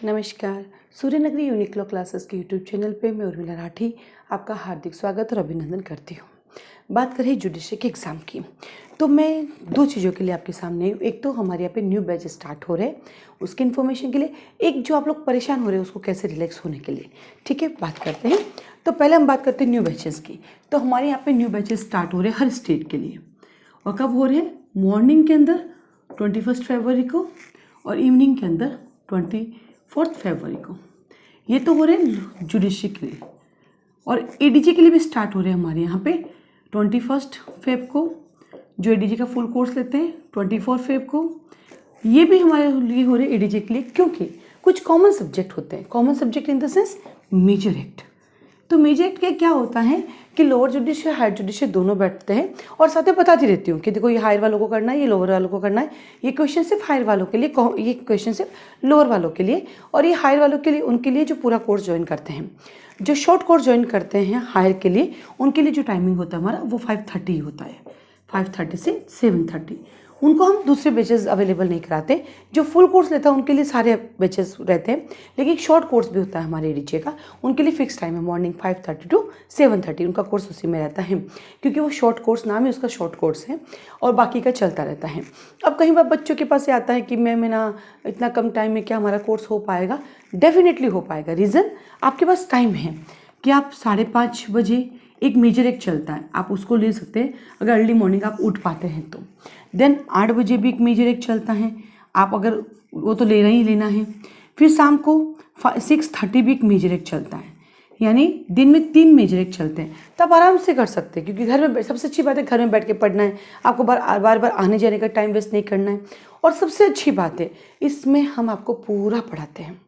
नमस्कार। Suryanagari Uniqlo classes के YouTube channel पे मैं उर्मिला राठी आपका हार्दिक स्वागत और अभिनंदन करती हूँ। बात करें जुडिशरी के एग्ज़ाम की, तो मैं दो चीज़ों के लिए आपके सामने हूँ। एक तो हमारे यहाँ पे न्यू बैच स्टार्ट हो रहे हैं, उसकी इन्फॉर्मेशन के लिए। एक जो आप लोग परेशान हो रहे हैं उसको कैसे रिलैक्स होने के लिए। ठीक है, बात करते हैं। तो पहले हम बात करते हैं न्यू बैचेस की। तो हमारे यहाँ पे न्यू बैचेस स्टार्ट हो रहे हैं हर स्टेट के लिए। और कब हो रहे हैं? मॉर्निंग के अंदर 21 फरवरी को और इवनिंग के अंदर 24 फरवरी को। ये तो हो रहे हैं जुडिशरी के लिए। और एडीजे के लिए भी स्टार्ट हो रहे हैं हमारे यहाँ पे 21 फेब को, जो एडीजे का फुल कोर्स लेते हैं 24 फेब को। ये भी हमारे लिए हो रहे हैं एडीजे के लिए, क्योंकि कुछ कॉमन सब्जेक्ट होते हैं। Common subject in the sense major act. तो मेजर एक्ट का क्या होता है कि लोअर जुडिशरी हायर जुडिशरी दोनों बैठते हैं। और साथ में बताती रहती हूँ कि देखो ये हायर वालों को करना है, ये लोअर वालों को करना है। ये क्वेश्चन सिर्फ हायर वालों के लिए, ये क्वेश्चन सिर्फ लोअर वालों के लिए, और ये हायर वालों के लिए, उनके लिए जो पूरा कोर्स ज्वाइन करते हैं। जो शॉर्ट कोर्स ज्वाइन करते हैं हायर के लिए, उनके लिए जो टाइमिंग होता है हमारा वो 5:30 होता है। 5:30 से 7:30। उनको हम दूसरे बैचेस अवेलेबल नहीं कराते। जो फुल कोर्स लेता है उनके लिए सारे बैचेस रहते हैं, लेकिन शॉर्ट कोर्स भी होता है हमारे एडीजे का। उनके लिए फिक्स टाइम है मॉर्निंग 5:30 to 7:30। उनका कोर्स उसी में रहता है, क्योंकि वो शॉर्ट कोर्स, नाम है उसका शॉर्ट कोर्स है, और बाकी का चलता रहता है। अब कहीं बार बच्चों के पास ये आता है कि मैं ना इतना कम टाइम में क्या हमारा कोर्स हो पाएगा? डेफिनेटली हो पाएगा। रीज़न, आपके पास टाइम है कि आप 5:30 बजे एक मेजर एक चलता है, आप उसको ले सकते हैं अगर अर्ली मॉर्निंग आप उठ पाते हैं तो। देन 8 बजे भी एक मेजर एक चलता है, आप अगर वो तो लेना ही लेना है। फिर शाम को 6:30 भी एक मेजर एक चलता है, यानी दिन में 3 मेजर एक चलते हैं। तो आप आराम से कर सकते हैं, क्योंकि घर में सबसे अच्छी बात है घर में बैठ के पढ़ना है। आपको बार बार आने जाने का टाइम वेस्ट नहीं करना है। और सबसे अच्छी बात है इसमें हम आपको पूरा पढ़ाते हैं,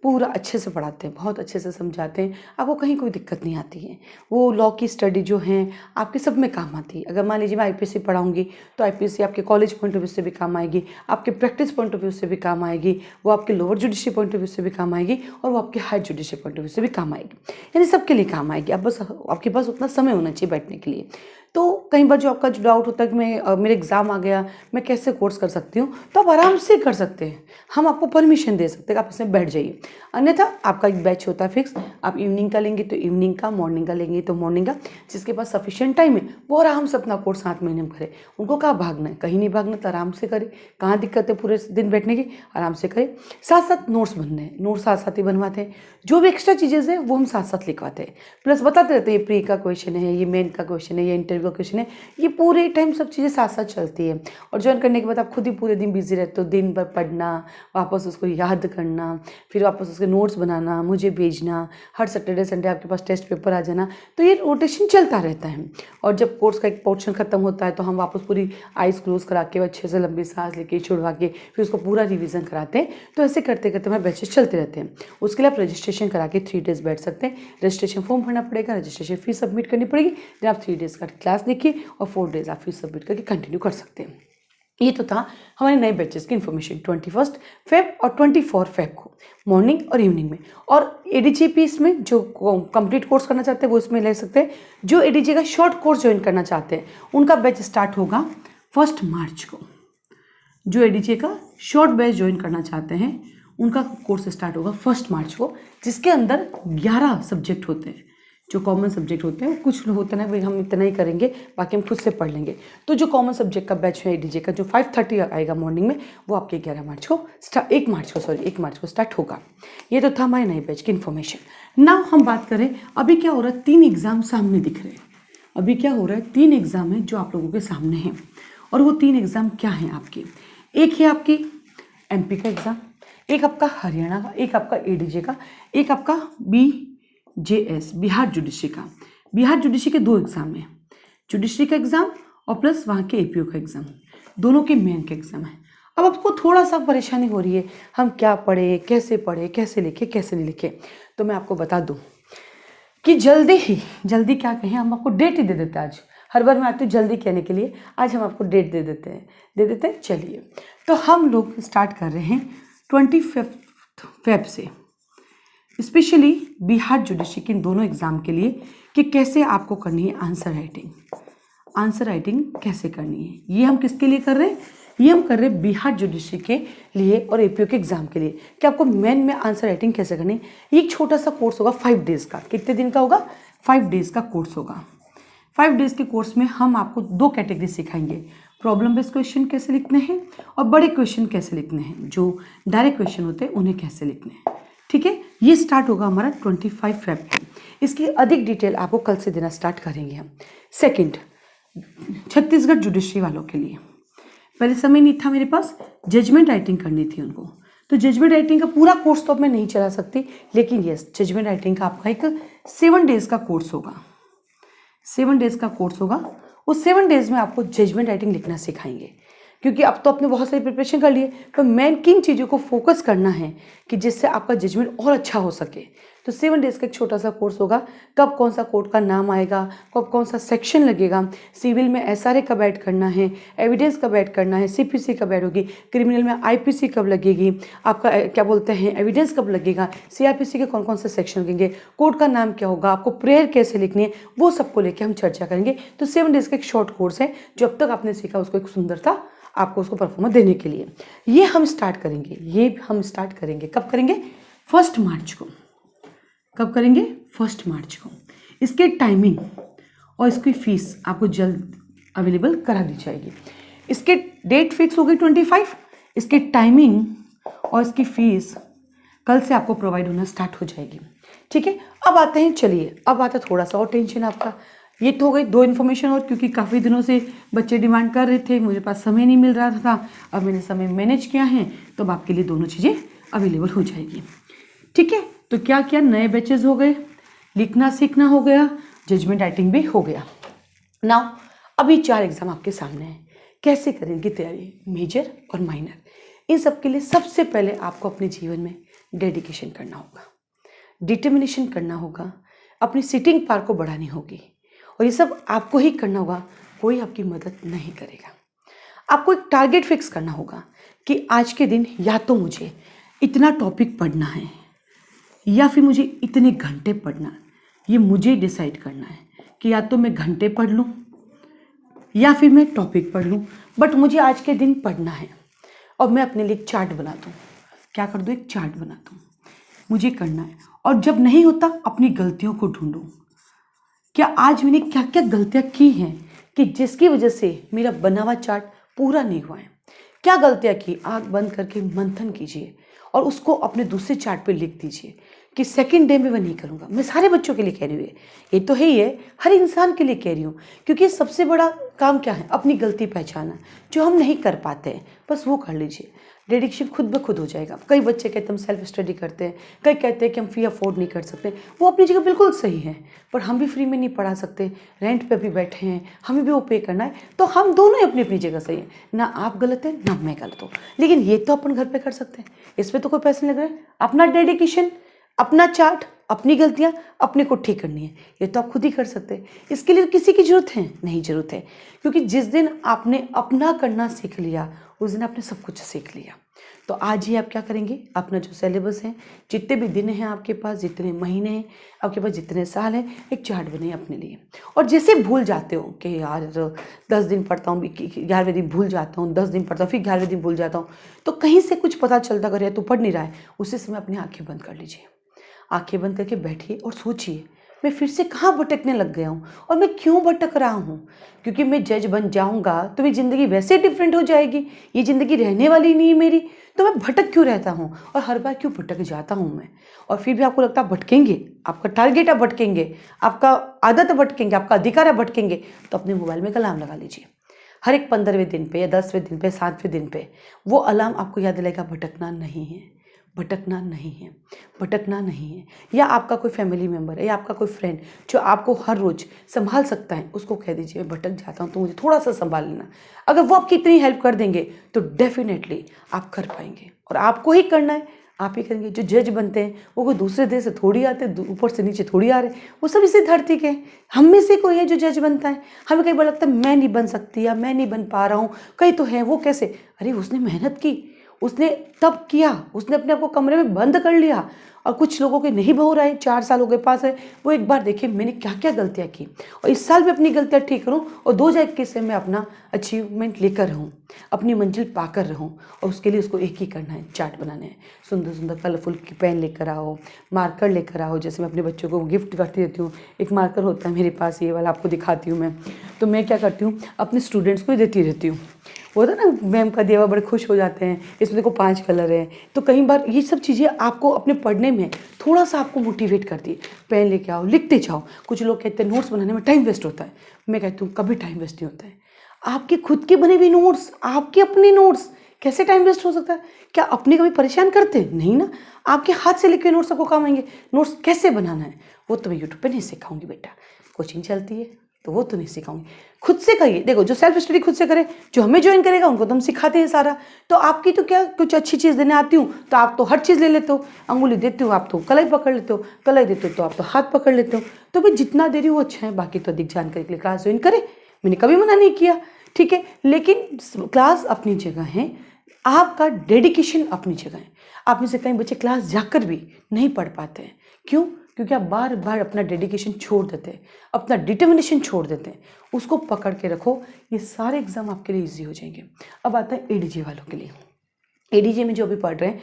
पूरा अच्छे से पढ़ाते हैं, बहुत अच्छे से समझाते हैं। आपको कहीं कोई दिक्कत नहीं आती है। वो लॉ की स्टडी जो है आपके सब में काम आती है। अगर मान लीजिए मैं आईपीसी पढ़ाऊंगी तो आईपीसी आपके कॉलेज पॉइंट ऑफ व्यू से भी काम आएगी, आपके प्रैक्टिस पॉइंट ऑफ व्यू से भी काम आएगी, वो आपके lower judiciary point of view से भी काम आएगी, और वो आपके higher judiciary point of view से भी काम आएगी। यानी सबके लिए काम आएगी। अब बस आपके पास उतना समय होना चाहिए बैठने के लिए। तो कई बार जो आपका जो डाउट होता है कि मेरे एग्ज़ाम आ गया, मैं कैसे कोर्स कर सकती हूँ, तो आप आराम से कर सकते हैं। हम आपको परमिशन दे सकते हैं कि आप इसमें बैठ जाइए। अन्यथा आपका एक बैच होता है फिक्स, आप इवनिंग का लेंगे तो इवनिंग का, मॉर्निंग का लेंगे तो मॉर्निंग का। जिसके पास सफिशिएंट टाइम है वो आराम से अपना कोर्स 7 महीने में करे। उनको कहाँ भागना है, कहीं नहीं भागना, तो आराम से करे। कहाँ दिक्कत है पूरे दिन बैठने की, आराम से करे। साथ साथ नोट्स बनने हैं, नोट्स साथ साथ ही बनवाते हैं। जो भी एक्स्ट्रा चीज़ें हैं वो हम साथ साथ लिखवाते हैं, प्लस बताते रहते हैं ये प्री का क्वेश्चन है, ये मेन का क्वेश्चन है, ये इंटरव्यू का क्वेश्चन है। ये पूरे टाइम सब चीज़ें साथ साथ चलती है। और ज्वाइन करने के बाद आप खुद ही पूरे दिन बिजी रहते हो, दिन भर पढ़ना, वापस उसको याद करना, फिर वापस उसके नोट्स बनाना, मुझे भेजना, हर सैटरडे संडे आपके पास टेस्ट पेपर आ जाना। तो ये रोटेशन चलता रहता है। और जब कोर्स का एक पोर्शन खत्म होता है तो हम वापस पूरी आइज़ क्लोज करा के अच्छे से लंबी सांस लेके छुड़वा के फिर उसको पूरा रिवीजन कराते हैं। तो ऐसे करते करते हमारे बैचेस चलते रहते हैं। उसके लिए आप रजिस्ट्रेशन करा के 3 डेज़ बैठ सकते हैं। रजिस्ट्रेशन फॉर्म भरना पड़ेगा, रजिस्ट्रेशन फीस सबमिट करनी पड़ेगी। जब आप 3 डेज़ का क्लास देखिए और 4 डेज़ आप फीस सबमिट करके कंटिन्यू कर सकते हैं। ये तो था हमारे नए बैचेस की इन्फॉर्मेशन 21 फेब और 24 फेब को, मॉर्निंग और इवनिंग में। और एडीजीपी इसमें जो कंप्लीट कोर्स करना चाहते हैं वो इसमें ले सकते हैं। जो एडीजी का शॉर्ट कोर्स ज्वाइन करना चाहते हैं उनका बैच स्टार्ट होगा 1 मार्च को। जो एडीजी का शॉर्ट बैच ज्वाइन करना चाहते हैं उनका कोर्स स्टार्ट होगा 1 मार्च को, जिसके अंदर 11 सब्जेक्ट होते हैं। जो कॉमन सब्जेक्ट होते हैं, कुछ होता है ना भाई हम इतना ही करेंगे बाकी हम खुद से पढ़ लेंगे। तो जो कॉमन सब्जेक्ट का बैच है एडीजे का, जो 5:30 आएगा मॉर्निंग में, वो आपके 1 मार्च को स्टार्ट होगा। ये तो था हमारे नए बैच की इन्फॉर्मेशन। ना हम बात करें अभी क्या हो रहा है, 3 एग्जाम सामने दिख रहे हैं। अभी क्या हो रहा है, 3 एग्जाम है जो आप लोगों के सामने हैं। और वो 3 एग्जाम क्या हैं आपके? एक है आपकी एमपी का एग्ज़ाम, एक आपका हरियाणा का, एक आपका एडीजे का, एक आपका BJS बिहार जुडिशरी का। बिहार जुडिशरी के 2 एग्ज़ाम हैं, जुडिशरी का एग्ज़ाम और प्लस वहाँ के एपीओ का एग्ज़ाम। दोनों के मेन के एग्ज़ाम है। अब आपको थोड़ा सा परेशानी हो रही है, हम क्या पढ़े, कैसे लिखे, कैसे नहीं लिखे। तो मैं आपको बता दूँ कि जल्दी क्या कहें, हम आपको डेट ही दे देते हैं। आज हर बार मैं आती हूँ जल्दी कहने के लिए, आज हम आपको डेट दे देते हैं। चलिए, तो हम लोग स्टार्ट कर रहे हैं 25 फेब से, स्पेशली बिहार जुडिशरी के इन दोनों एग्ज़ाम के लिए, कि कैसे आपको करनी है आंसर राइटिंग कैसे करनी है। ये हम किसके लिए कर रहे हैं? ये हम कर रहे हैं बिहार जुडिशरी के लिए और एपीओ के एग्जाम के लिए कि आपको मेन में आंसर राइटिंग कैसे करनी है। ये एक छोटा सा कोर्स होगा 5 डेज का। कितने दिन का होगा? 5 डेज का कोर्स होगा। 5 डेज के कोर्स में हम आपको 2 कैटेगरी सिखाएंगे, प्रॉब्लम बेस्ड क्वेश्चन कैसे लिखने हैं और बड़े क्वेश्चन कैसे लिखने हैं, जो डायरेक्ट क्वेश्चन होते हैं उन्हें कैसे लिखने हैं। ठीक है, ये स्टार्ट होगा हमारा 25 फेब को। इसकी अधिक डिटेल आपको कल से देना स्टार्ट करेंगे हम। सेकंड, छत्तीसगढ़ जुडिशरी वालों के लिए पहले समय नहीं था मेरे पास, जजमेंट राइटिंग करनी थी उनको, तो जजमेंट राइटिंग का पूरा कोर्स तो अब मैं नहीं चला सकती, लेकिन यस, जजमेंट राइटिंग का आपका एक 7 डेज का कोर्स होगा। 7 डेज का कोर्स होगा। उस 7 डेज में आपको जजमेंट राइटिंग लिखना सिखाएंगे, क्योंकि अब तो आपने बहुत सारी प्रिपरेशन कर ली है, पर मेन किन चीज़ों को फोकस करना है कि जिससे आपका जजमेंट और अच्छा हो सके। तो 7 डेज का एक छोटा सा कोर्स होगा। कब कौन सा कोर्ट का नाम आएगा, कब कौन सा सेक्शन लगेगा, सिविल में एसआरए कब ऐड करना है, एविडेंस कब ऐड करना है, सीपीसी कब ऐड होगी, क्रिमिनल में आईपीसी कब लगेगी, आपका क्या बोलते हैं एविडेंस कब लगेगा, सीआरपीसी के कौन कौन से सेक्शन लगेंगे, कोर्ट का नाम क्या होगा, आपको प्रेयर कैसे लिखनी है, वो सबको लेकर हम चर्चा करेंगे। तो 7 डेज का एक शॉर्ट कोर्स है, जो अब तक आपने सीखा उसको एक सुंदरता आपको उसको परफॉर्मेंस देने के लिए ये हम स्टार्ट करेंगे। कब करेंगे? 1 मार्च को। कब करेंगे? 1 मार्च को। इसके टाइमिंग और इसकी फीस आपको जल्द अवेलेबल करा दी जाएगी। इसके डेट फिक्स हो गई 25, इसकी टाइमिंग और इसकी फीस कल से आपको प्रोवाइड होना स्टार्ट हो जाएगी। ठीक है, अब आते हैं, चलिए अब आता थोड़ा सा और टेंशन आपका। ये तो हो गई 2 इन्फॉर्मेशन और, क्योंकि काफ़ी दिनों से बच्चे डिमांड कर रहे थे, मुझे पास समय नहीं मिल रहा था, अब मैंने समय मैनेज किया है, तो अब आपके लिए दोनों चीज़ें अवेलेबल हो जाएगी। ठीक है, तो क्या क्या नए बैचेज हो गए, लिखना सीखना हो गया, जजमेंट राइटिंग भी हो गया। नाउ अभी 4 एग्जाम आपके सामने हैं, कैसे करेंगे तैयारी, मेजर और माइनर। इन सब के लिए सबसे पहले आपको अपने जीवन में डेडिकेशन करना होगा, डिटर्मिनेशन करना होगा, अपनी सिटिंग पावर को बढ़ानी होगी, और ये सब आपको ही करना होगा, कोई आपकी मदद नहीं करेगा। आपको एक टारगेट फिक्स करना होगा कि आज के दिन या तो मुझे इतना टॉपिक पढ़ना है या फिर मुझे इतने घंटे पढ़ना। ये मुझे डिसाइड करना है कि या तो मैं घंटे पढ़ लूँ या फिर मैं टॉपिक पढ़ लूँ, बट मुझे आज के दिन पढ़ना है। और मैं अपने लिए एक चार्ट बना दूँ, क्या कर दूँ, एक चार्ट बना दूँ, मुझे करना है। और जब नहीं होता, अपनी गलतियों को ढूंढूं, क्या आज मैंने क्या क्या गलतियां की हैं कि जिसकी वजह से मेरा बना हुआ चार्ट पूरा नहीं हुआ है। क्या गलतियां की, आंख बंद करके मंथन कीजिए और उसको अपने दूसरे चार्ट पे लिख दीजिए कि सेकंड डे में मैं नहीं करूँगा। मैं सारे बच्चों के लिए कह रही हूँ, ये तो है ही है, हर इंसान के लिए कह रही हूँ, क्योंकि सबसे बड़ा काम क्या है, अपनी गलती पहचाना, जो हम नहीं कर पाते हैं बस वो कर लीजिए, डेडिकेशन खुद ब खुद हो जाएगा। कई बच्चे कहते हैं हम सेल्फ स्टडी करते हैं, कई कहते हैं कि हम फी अफोर्ड नहीं कर सकते, वो अपनी जगह बिल्कुल सही है, पर हम भी फ्री में नहीं पढ़ा सकते, रेंट पे भी बैठे हैं, हमें भी वो पे करना है, तो हम दोनों ही अपनी अपनी जगह सही है, ना आप गलत हैं ना मैं गलत हूँ। लेकिन ये तो अपन घर पे कर सकते हैं, इस पर तो कोई पैसे नहीं लग रहे। अपना डेडिकेशन, अपना चार्ट, अपनी गलतियाँ अपने को ठीक करनी है, ये तो आप खुद ही कर सकते हैं। इसके लिए किसी की जरूरत है नहीं, जरूरत है, क्योंकि जिस दिन आपने अपना करना सीख लिया उस दिन आपने सब कुछ सीख लिया। तो आज ही आप क्या करेंगे, अपना जो सिलेबस है, जितने भी दिन हैं आपके पास, जितने महीने हैं आपके पास, जितने साल हैं, एक चार्ट बनाइए अपने लिए। और जैसे भूल जाते हो कि यार 10 दिन पढ़ता हूँ, 11वें दिन भूल जाता हूँ, 10 दिन पढ़ता हूँ, फिर 11वें दिन भूल जाता हूँ, तो कहीं से कुछ पता चलता अगर है तो पढ़ नहीं रहा है, उसी समय अपनी आँखें बंद कर लीजिए, आंखें बंद करके बैठिए और सोचिए मैं फिर से कहाँ भटकने लग गया हूँ और मैं क्यों भटक रहा हूँ। क्योंकि मैं जज बन जाऊँगा तो मेरी ज़िंदगी वैसे डिफरेंट हो जाएगी, ये ज़िंदगी रहने वाली नहीं है मेरी, तो मैं भटक क्यों रहता हूँ और हर बार क्यों भटक जाता हूँ मैं। और फिर भी आपको लगता है भटकेंगे, आपका टारगेट है भटकेंगे, आपका आदत है भटकेंगे, आपका अधिकार है भटकेंगे, तो अपने मोबाइल में एक अलार्म लगा लीजिए। हर एक 15वें दिन पे या 10वें दिन पे, 7वें दिन पे वो अलार्म आपको याद दिलाएगा भटकना नहीं है, भटकना नहीं है, भटकना नहीं है। या आपका कोई फैमिली मेम्बर है या आपका कोई फ्रेंड जो आपको हर रोज़ संभाल सकता है, उसको कह दीजिए मैं भटक जाता हूँ तो मुझे थोड़ा सा संभाल लेना। अगर वो आपकी इतनी हेल्प कर देंगे तो डेफिनेटली आप कर पाएंगे, और आपको ही करना है, आप ही करेंगे। जो जज बनते हैं वो कोई दूसरे देश से थोड़ी आते, ऊपर से नीचे थोड़ी आ रहे, वो सब इसी धरती के हैं। हम में से कोई है जो जज बनता है। हमें कई बार लगता है मैं नहीं बन सकती या मैं नहीं बन पा रहा हूँ, कई तो है वो कैसे, अरे उसने मेहनत की, उसने तब किया, उसने अपने आप को कमरे में बंद कर लिया। और कुछ लोगों के नहीं हो रहा है, 4 साल हो गए पास है, वो एक बार देखे मैंने क्या क्या गलतियाँ की और इस साल मैं अपनी गलतियाँ ठीक करूँ और 2021 से मैं अपना अचीवमेंट लेकर रहूँ, अपनी मंजिल पाकर रहूँ। और उसके लिए उसको एक ही करना है, चार्ट बनाने हैं, सुंदर सुंदर कलरफुल की पेन लेकर आओ, मार्कर लेकर आओ। जैसे मैं अपने बच्चों को गिफ्ट करती रहती हूँ, एक मार्कर होता है मेरे पास, ये वाला आपको दिखाती हूँ मैं। तो मैं क्या करती हूँ, अपने स्टूडेंट्स को ही देती रहती हूँ। वो होता है ना, मैम का दिया हुआ बड़े खुश हो जाते हैं, इसमें देखो 5 कलर हैं। तो कई बार ये सब चीज़ें आपको अपने पढ़ने में थोड़ा सा आपको मोटिवेट करती है। पेन लेके आओ, लिखते जाओ। कुछ लोग कहते हैं नोट्स बनाने में टाइम वेस्ट होता है, मैं कहती हूँ कभी टाइम वेस्ट नहीं होता है। आपके खुद के बने हुए नोट्स, आपके अपने नोट्स, कैसे टाइम वेस्ट हो सकता है? क्या अपने कभी परेशान करते हैं? नहीं ना। आपके हाथ से लिखे नोट्स आपको काम आएंगे। नोट्स कैसे बनाना है वो तो मैं यूट्यूब पे नहीं सिखाऊंगी बेटा, कोचिंग चलती है तो वो तो नहीं सिखाऊंगी। खुद से करिए। देखो, जो सेल्फ स्टडी खुद से करे, जो हमें ज्वाइन करेगा उनको तो हम सिखाते हैं सारा। तो आपकी तो क्या कुछ अच्छी चीज़ देने आती हूँ तो आप तो हर चीज़ ले लेते हो। अंगुली देती हो आप तो कलाई पकड़ लेते हो, कलाई देते हो तो आप तो हाथ पकड़ लेते हो। तो भाई जितना दे रही हो वो अच्छा है, बाकी तो अधिक जानकारी के लिए क्लास ज्वाइन करें, मैंने कभी मना नहीं किया, ठीक है। लेकिन क्लास अपनी जगह है, आपका डेडिकेशन अपनी जगह है। आप में से कई बच्चे क्लास जाकर भी नहीं पढ़ पाते हैं, क्यों? क्योंकि आप बार बार अपना डेडिकेशन छोड़ देते हैं, अपना डिटर्मिनेशन छोड़ देते हैं। उसको पकड़ के रखो, ये सारे एग्जाम आपके लिए इजी हो जाएंगे। अब आता है एडीजे वालों के लिए। एडीजे में जो अभी पढ़ रहे हैं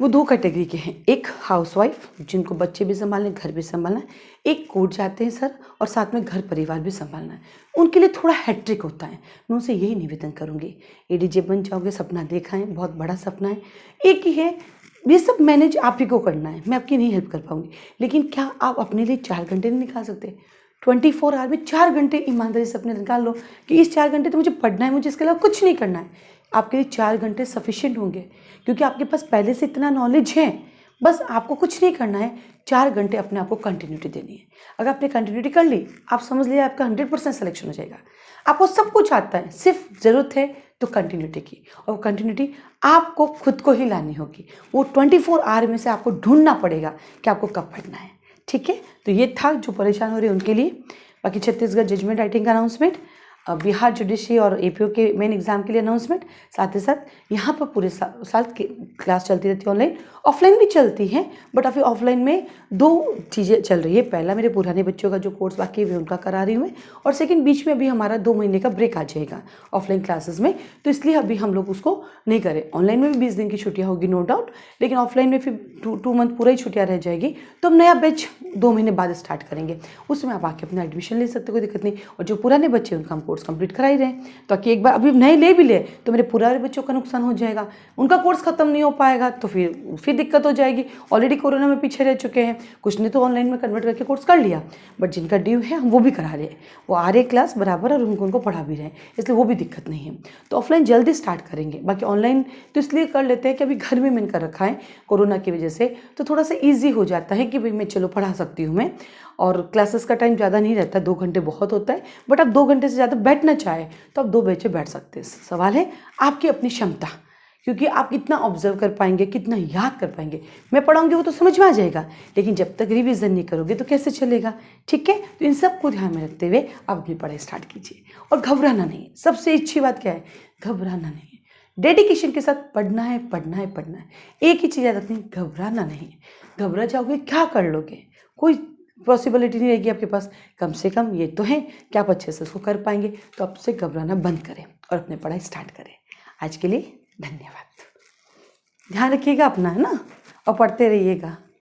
वो 2 कैटेगरी के हैं। एक हाउसवाइफ जिनको बच्चे भी संभालने, घर भी संभालना है। एक कोर्ट जाते हैं सर और साथ में घर परिवार भी संभालना है, उनके लिए थोड़ा हैट्रिक होता है। मैं उनसे यही निवेदन करूँगी, एडीजे बन जाओगे, सपना देखा है, बहुत बड़ा सपना है, एक ही है, ये सब मैनेज आप ही को करना है, मैं आपकी नहीं हेल्प कर पाऊंगी। लेकिन क्या आप अपने लिए 4 घंटे नहीं निकाल सकते? 24 आवर में 4 घंटे ईमानदारी से अपने निकाल लो कि इस 4 घंटे तो मुझे पढ़ना है, मुझे इसके अलावा कुछ नहीं करना है। आपके लिए 4 घंटे सफिशिएंट होंगे, क्योंकि आपके पास पहले से इतना नॉलेज है। बस आपको कुछ नहीं करना है, 4 घंटे अपने आप को कंटिन्यूटी देनी है। अगर आपने कंटिन्यूटी कर ली, आप समझ लिया आपका 100% सिलेक्शन हो जाएगा। आपको सब कुछ आता है, सिर्फ ज़रूरत है तो कंटिन्यूटी की, और कंटिन्यूटी आपको खुद को ही लानी होगी। वो 24 आवर में से आपको ढूंढना पड़ेगा कि आपको कब पढ़ना है, ठीक है। तो ये था जो परेशान हो रहे हैं उनके लिए। बाकी छत्तीसगढ़ जजमेंट राइटिंग का अनाउंसमेंट, बिहार जुडिशरी और एपीओ के मेन एग्जाम के लिए अनाउंसमेंट, साथ ही साथ यहाँ पर पूरे साल की क्लास चलती रहती है, ऑनलाइन ऑफलाइन भी चलती है। बट अभी ऑफलाइन में 2 चीज़ें चल रही है। पहला, मेरे पुराने बच्चों का जो कोर्स बाकी है उनका करा रही हूँ मैं, और सेकंड, बीच में अभी हमारा 2 महीने का ब्रेक आ जाएगा ऑफलाइन क्लासेस में, तो इसलिए अभी हम लोग उसको नहीं करें। ऑनलाइन में भी 20 दिन की छुट्टियाँ होगी नो डाउट, लेकिन ऑफलाइन में फिर 2 मंथ पूरा ही छुट्टियाँ रह जाएगी। तो हम नया बैच 2 महीने बाद स्टार्ट करेंगे, उसमें आप आके अपना एडमिशन ले सकते हो, कोई दिक्कत नहीं। और जो पुराने बच्चे उनका हम कोर्स कंप्लीट करा ही रहे हैं, ताकि एक बार अभी नए ले भी ले तो मेरे पुराने बच्चों का नुकसान हो जाएगा, उनका कोर्स खत्म नहीं हो पाएगा, तो फिर दिक्कत हो जाएगी। ऑलरेडी कोरोना में पीछे रह चुके हैं, कुछ ने तो ऑनलाइन में कन्वर्ट करके कोर्स कर लिया, बट जिनका ड्यू है हम वो भी करा रहे हैं, वो आ रहे क्लास बराबर और उनको पढ़ा भी रहे हैं, इसलिए वो भी दिक्कत नहीं है। तो ऑफलाइन जल्दी स्टार्ट करेंगे। बाकी ऑनलाइन तो इसलिए कर लेते हैं कि अभी घर में मैंने कर रखा है कोरोना की वजह से, तो थोड़ा सा ईजी हो जाता है कि भाई मैं चलो पढ़ा सकती हूँ मैं, और क्लासेस का टाइम ज़्यादा नहीं रहता, 2 घंटे बहुत होता है। बट आप 2 घंटे से ज़्यादा बैठना चाहे तो आप 2 बैच बैठ सकते हैं। सवाल है आपकी अपनी क्षमता, क्योंकि आप कितना ऑब्जर्व कर पाएंगे, कितना याद कर पाएंगे। मैं पढ़ाऊंगी वो तो समझ में आ जाएगा, लेकिन जब तक रिवीजन नहीं करोगे तो कैसे चलेगा, ठीक है। तो इन सब को ध्यान में रखते हुए आप अपनी पढ़ाई स्टार्ट कीजिए, और घबराना नहीं। सबसे अच्छी बात क्या है, घबराना नहीं। डेडिकेशन के साथ पढ़ना है, पढ़ना है, पढ़ना है। एक ही चीज़ याद रखनी, घबराना नहीं। घबरा जाओगे क्या कर लोगे, कोई पॉसिबिलिटी नहीं रहेगी आपके पास। कम से कम ये तो है कि आप अच्छे से उसको कर पाएंगे। तो अब से घबराना बंद करें और अपनी पढ़ाई स्टार्ट करें। आज के लिए धन्यवाद। ध्यान रखिएगा अपना, है ना, और पढ़ते रहिएगा।